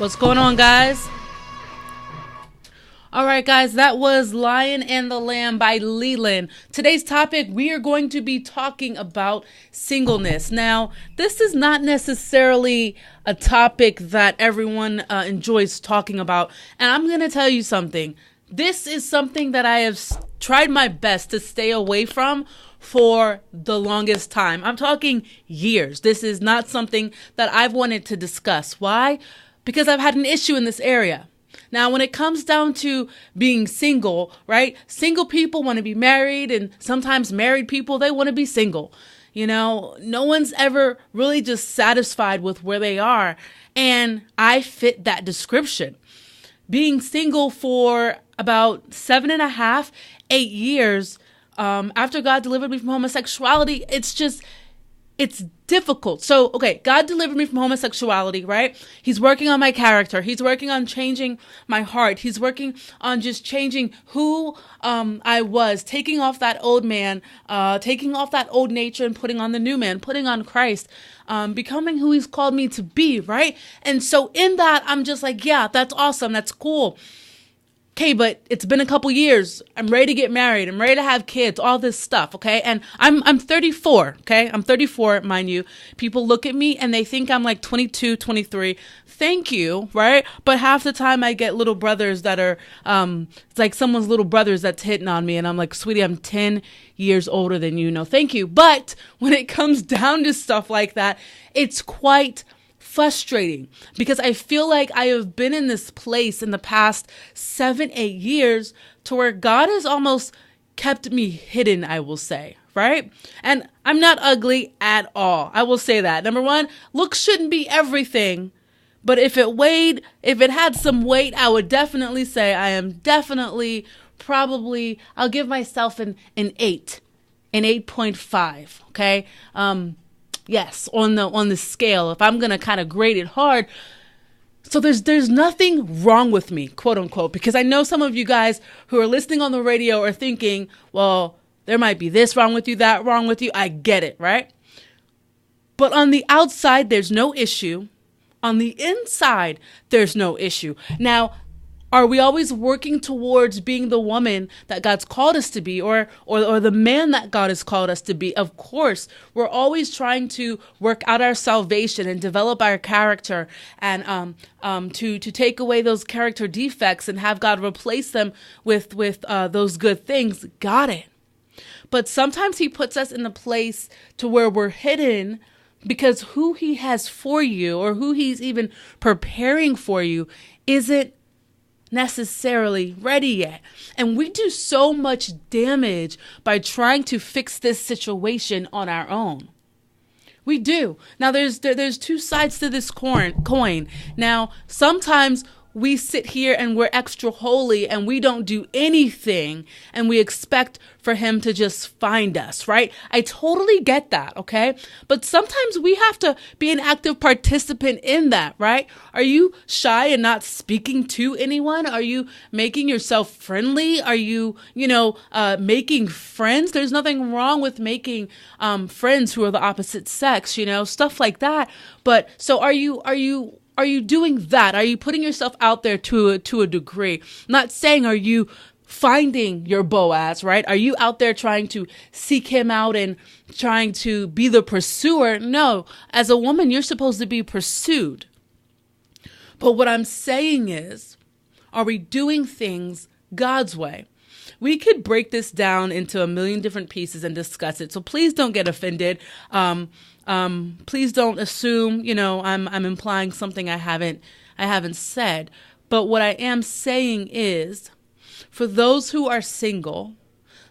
What's going on, guys? All right, guys, that was Lion and the Lamb by Leland. Today's topic, we are going to be talking about singleness. Now, this is not necessarily a topic that everyone enjoys talking about. And I'm going to tell you something. This is something that I have tried my best to stay away from for the longest time. I'm talking years. This is not something that I've wanted to discuss. Why? Because I've had an issue in this area. Now, when it comes down to being single, right? Single people want to be married, and sometimes married people, they want to be single. You know, no one's ever really just satisfied with where they are. And I fit that description. Being single for about 7.5, 8 years, after God delivered me from homosexuality, it's difficult. So, okay, God delivered me from homosexuality, right? He's working on my character. He's working on changing my heart. He's working on just changing who I was, taking off that old man, taking off that old nature and putting on the new man, putting on Christ, becoming who he's called me to be, right? And so in that, I'm just like, yeah, that's awesome. That's cool. Okay, but it's been a couple years. I'm ready to get married. I'm ready to have kids, all this stuff, okay? And I'm 34, okay? I'm 34, mind you. People look at me and they think I'm like 22, 23. Thank you, right? But half the time I get little brothers that are, it's like someone's little brothers that's hitting on me. And I'm like, sweetie, I'm 10 years older than you. No, thank you. But when it comes down to stuff like that, it's quite frustrating because I feel like I have been in this place in the past 7, 8 years to where God has almost kept me hidden, I will say, right? And I'm not ugly at all. I will say that. Number one, looks shouldn't be everything. But if it had some weight, I would definitely say I am definitely probably, I'll give myself an 8, an 8.5. Okay. Yes, on the scale, if I'm going to kind of grade it hard. So there's nothing wrong with me, quote unquote, because I know some of you guys who are listening on the radio are thinking, well, there might be this wrong with you, that wrong with you. I get it, right? But on the outside, there's no issue. On the inside, there's no issue. Now, are we always working towards being the woman that God's called us to be or the man that God has called us to be? Of course, we're always trying to work out our salvation and develop our character and to take away those character defects and have God replace them with those good things. Got it. But sometimes he puts us in a place to where we're hidden because who he has for you or who he's even preparing for you isn't necessarily ready yet. And we do so much damage by trying to fix this situation on our own. We do. Now there's two sides to this coin. Now, sometimes we sit here and we're extra holy and we don't do anything and we expect for him to just find us, right? I totally get that, okay? But sometimes we have to be an active participant in that, right? Are you shy and not speaking to anyone? Are you making yourself friendly? Are you, making friends? There's nothing wrong with making friends who are the opposite sex, stuff like that. But so are you doing that? Are you putting yourself out there to a degree? I'm not saying are you finding your Boaz, right? Are you out there trying to seek him out and trying to be the pursuer? No. As a woman, you're supposed to be pursued. But what I'm saying is, are we doing things God's way? We could break this down into a million different pieces and discuss it. So please don't get offended. Please don't assume, I'm implying something I haven't said. But what I am saying is, for those who are single,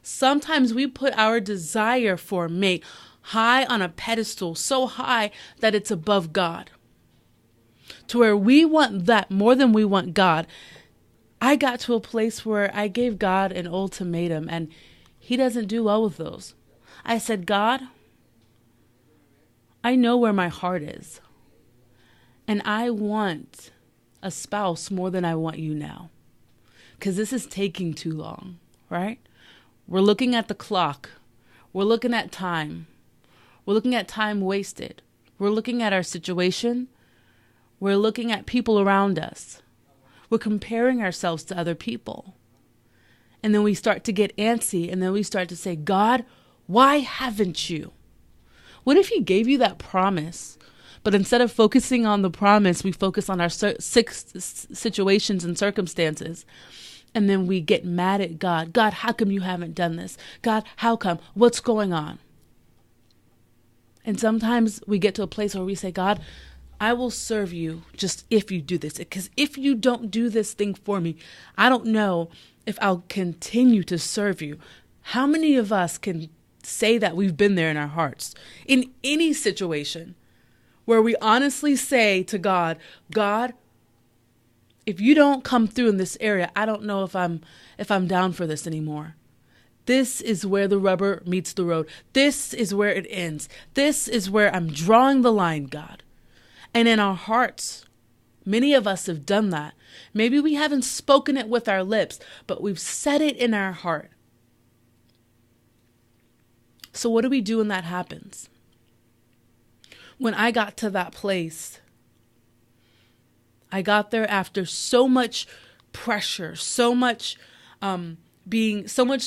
sometimes we put our desire for a mate high on a pedestal, so high that it's above God. To where we want that more than we want God. I got to a place where I gave God an ultimatum and he doesn't do well with those. I said, God, I know where my heart is. And I want a spouse more than I want you now. Because this is taking too long, right? We're looking at the clock. We're looking at time. We're looking at time wasted. We're looking at our situation. We're looking at people around us. We're comparing ourselves to other people. And then we start to get antsy, and then we start to say, God, why haven't you? What if he gave you that promise, but instead of focusing on the promise, we focus on our situations and circumstances, and then we get mad at God. God, how come you haven't done this? God, how come? What's going on? And sometimes we get to a place where we say, God, I will serve you just if you do this. Because if you don't do this thing for me, I don't know if I'll continue to serve you. How many of us can say that we've been there in our hearts? In any situation where we honestly say to God, God, if you don't come through in this area, I don't know if I'm down for this anymore. This is where the rubber meets the road. This is where it ends. This is where I'm drawing the line, God. And in our hearts, many of us have done that. Maybe we haven't spoken it with our lips, but we've said it in our heart. So what do we do when that happens? When I got to that place, I got there after so much pressure, so much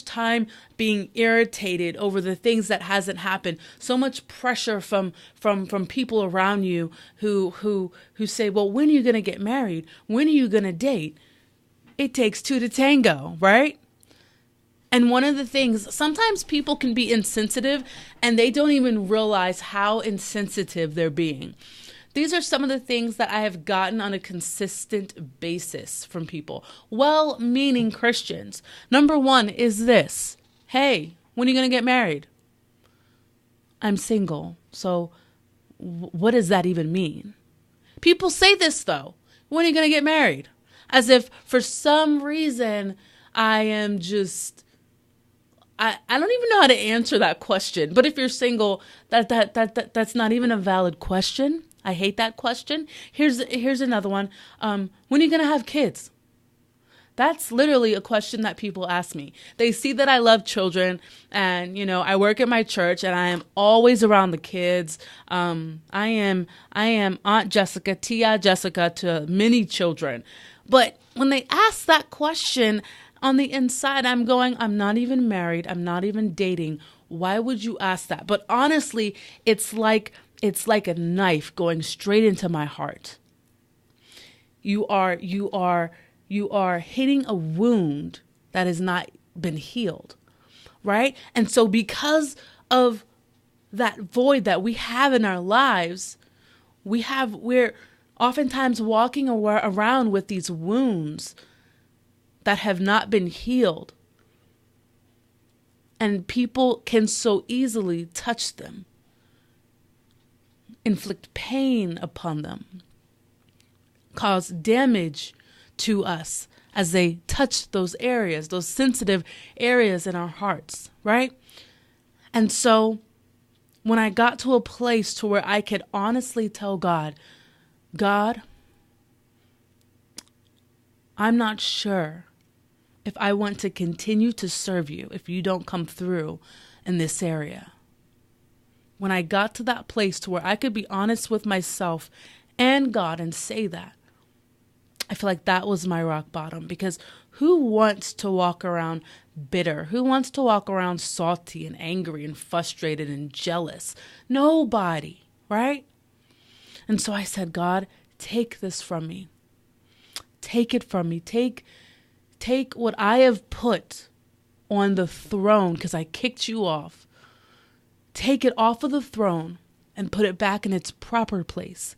time being irritated over the things that hasn't happened, so much pressure from people around you who say, well, when are you going to get married? When are you going to date? It takes two to tango, right? And one of the things, sometimes people can be insensitive and they don't even realize how insensitive they're being. These are some of the things that I have gotten on a consistent basis from people, well-meaning Christians. Number one is this. Hey, when are you going to get married? I'm single. So what does that even mean? People say this though. When are you going to get married? As if for some reason I am just, I don't even know how to answer that question. But if you're single, that's not even a valid question. I hate that question. Here's another one. When are you going to have kids? That's literally a question that people ask me. They see that I love children and, I work at my church and I am always around the kids. I am Aunt Jessica, Tia Jessica to many children. But when they ask that question on the inside, I'm not even married. I'm not even dating. Why would you ask that? But honestly, it's like a knife going straight into my heart. You are hitting a wound that has not been healed, right? And so because of that void that we have in our lives, we're oftentimes walking around with these wounds that have not been healed. And people can so easily touch them, inflict pain upon them, cause damage to us as they touch those areas, those sensitive areas in our hearts, right? And so when I got to a place to where I could honestly tell God, I'm not sure if I want to continue to serve you if you don't come through in this area. When I got to that place to where I could be honest with myself and God and say that, I feel like that was my rock bottom, because who wants to walk around bitter? Who wants to walk around salty and angry and frustrated and jealous? Nobody, right? And so I said, God, take this from me. Take it from me. Take what I have put on the throne because I kicked you off. Take it off of the throne and put it back in its proper place.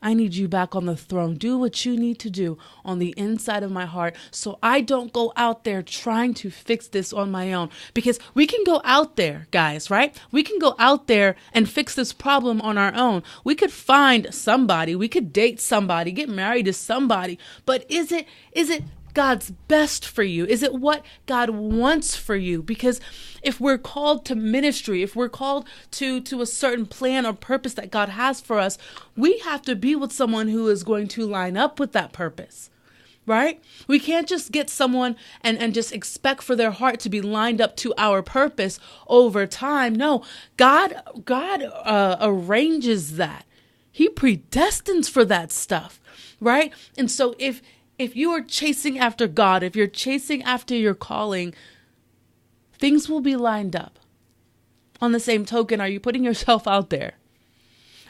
I need you back on the throne. Do what you need to do on the inside of my heart so I don't go out there trying to fix this on my own. Because we can go out there, guys, right? We can go out there and fix this problem on our own. We could find somebody. We could date somebody, get married to somebody. But is it God's best for you? Is it what God wants for you? Because if we're called to ministry, if we're called to a certain plan or purpose that God has for us, we have to be with someone who is going to line up with that purpose, right? We can't just get someone and just expect for their heart to be lined up to our purpose over time. No, God arranges that. He predestines for that stuff, right? And so if you are chasing after God, if you're chasing after your calling, things will be lined up. On the same token, are you putting yourself out there?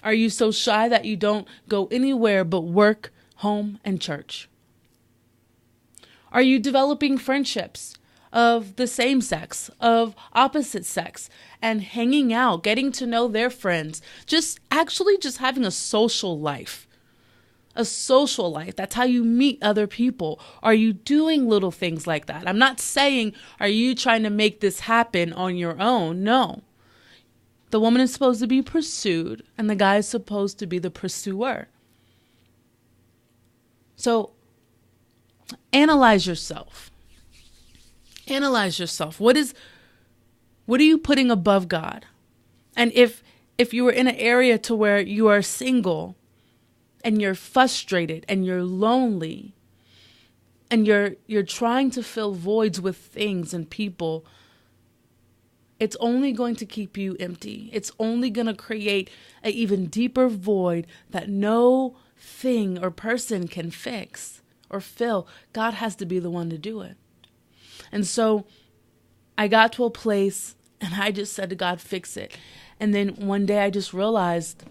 Are you so shy that you don't go anywhere but work, home, and church? Are you developing friendships of the same sex, of opposite sex, and hanging out, getting to know their friends, just having a social life? A social life. That's how you meet other people. Are you doing little things like that? I'm not saying, are you trying to make this happen on your own? No. The woman is supposed to be pursued and the guy is supposed to be the pursuer. So analyze yourself. Analyze yourself. What are you putting above God? And if you were in an area to where you are single and you're frustrated and you're lonely and you're trying to fill voids with things and people, it's only going to keep you empty. It's only going to create an even deeper void that no thing or person can fix or fill. God has to be the one to do it. And so I got to a place and I just said to God, fix it. And then one day I just realized,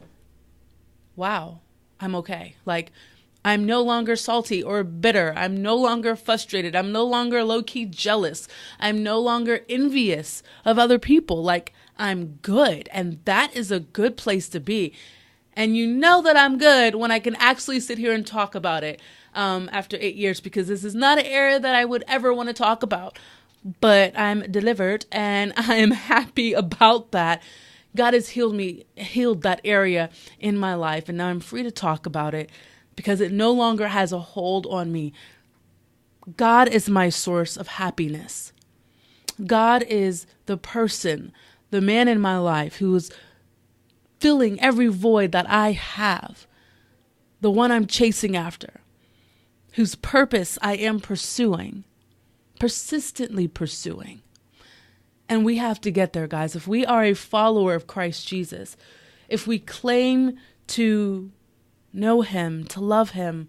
wow, I'm okay. Like, I'm no longer salty or bitter. I'm no longer frustrated. I'm no longer low-key jealous. I'm no longer envious of other people. Like, I'm good. And that is a good place to be. And you know that I'm good when I can actually sit here and talk about it after 8 years, because this is not an area that I would ever want to talk about. But I'm delivered and I am happy about that. God has healed that area in my life. And now I'm free to talk about it because it no longer has a hold on me. God is my source of happiness. God is the person, the man in my life who is filling every void that I have, the one I'm chasing after, whose purpose I am pursuing, persistently pursuing. And we have to get there, guys. If we are a follower of Christ Jesus, if we claim to know him, to love him,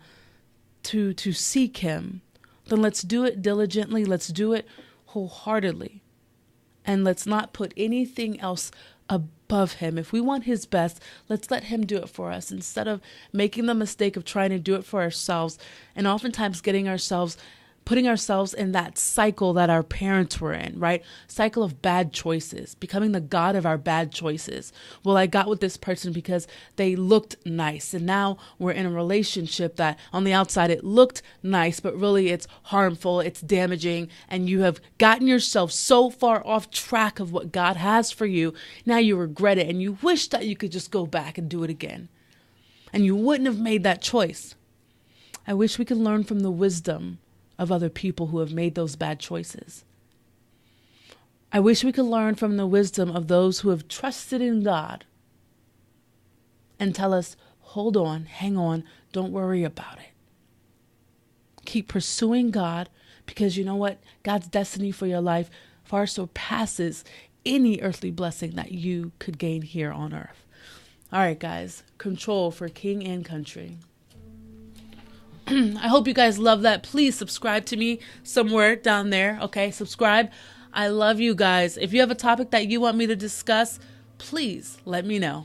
to seek him, then let's do it diligently. Let's do it wholeheartedly. And let's not put anything else above him. If we want his best, let's let him do it for us instead of making the mistake of trying to do it for ourselves and oftentimes putting ourselves in that cycle that our parents were in, right? Cycle of bad choices, becoming the God of our bad choices. Well, I got with this person because they looked nice. And now we're in a relationship that on the outside, it looked nice, but really it's harmful, it's damaging. And you have gotten yourself so far off track of what God has for you. Now you regret it and you wish that you could just go back and do it again. And you wouldn't have made that choice. I wish we could learn from the wisdom of other people who have made those bad choices. I wish we could learn from the wisdom of those who have trusted in God and tell us, hold on, hang on, don't worry about it. Keep pursuing God, because you know what? God's destiny for your life far surpasses any earthly blessing that you could gain here on earth. All right, guys, control for king and country. I hope you guys love that. Please subscribe to me somewhere down there. Okay, subscribe. I love you guys. If you have a topic that you want me to discuss, please let me know.